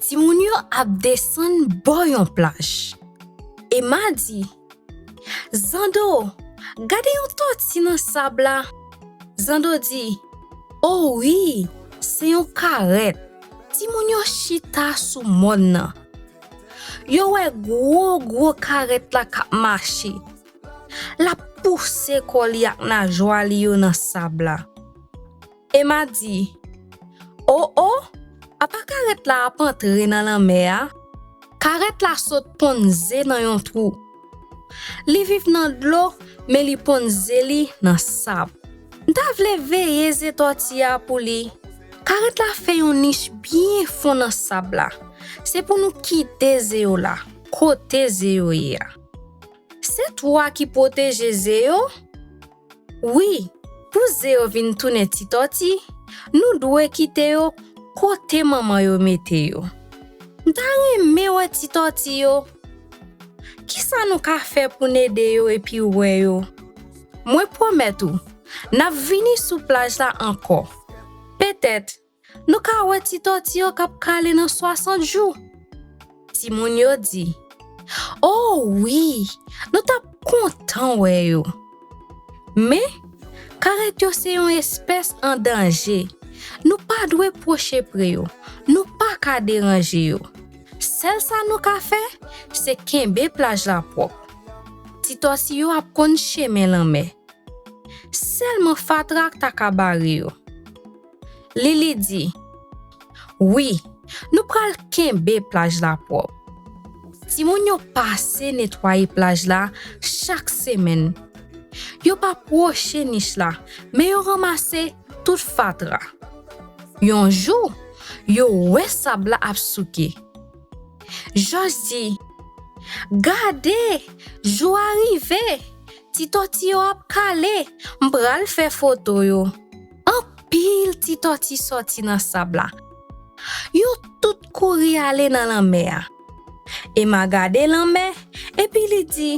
Ti moun yo ap desen bo yon plage. E ma di, Zando, gade yon toti nan sab la. Zando di, oh oui, se yon karet. Ti moun yo chita sou mon nan. Yo we gros karet la kap mache. La pousse kol yak nan jwa li yo nan sab la. E ma di, oh, apa karet la ap entre nan la mer? Karet la sot ponze nan yon trou. Li viv nan dlo, mais li ponze li nan sab. Nta vle veye ze toti ya pou li. Karet la fe yon niche bien fond nan sab la. Se pou nou kite ze yo la, kote ze yo ya. Se toi ki proteje ze yo? Oui, pou ze yo vin toune ti toti, nou dwe kite yo kote maman yo mete yo. Nta reme we ti toti yo. Ki sa nou ka fe pou nede yo epi we yo? Mwen promet ou, na vini sou plage la anko. Petet, nou ka we ti toti yo kap kale nan 60 jou. Ti moun yo di, oh oui, nou tap kontan we yo. Me, karet yo se yon espèce en danger. Nou pa dwe proche pre yo, nou pa ka deranje yo. Sel sa nou ka fe, se kenbe plage la prop. Ti toti yo ap kon cheme lanme. Selman fatrak ta ka bari yo. Lili di, oui, nou pral kenbe plage la prop. Ti moun yo pase netwaye plage la chak semen. Yo pa proche niche la, me yo ramase tout fatra. Yon jou, yo we sab la ap souke. Jos di, gade, jou arrive, ti toti yo ap kale, mbral fe foto yo. An pil ti toti sorti nan sab la. Yo tout kouri ale nan la mer. E ma gade lan mer, epi li di,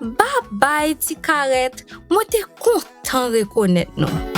bye bye ti karet, mwen te kontan rekonet nou.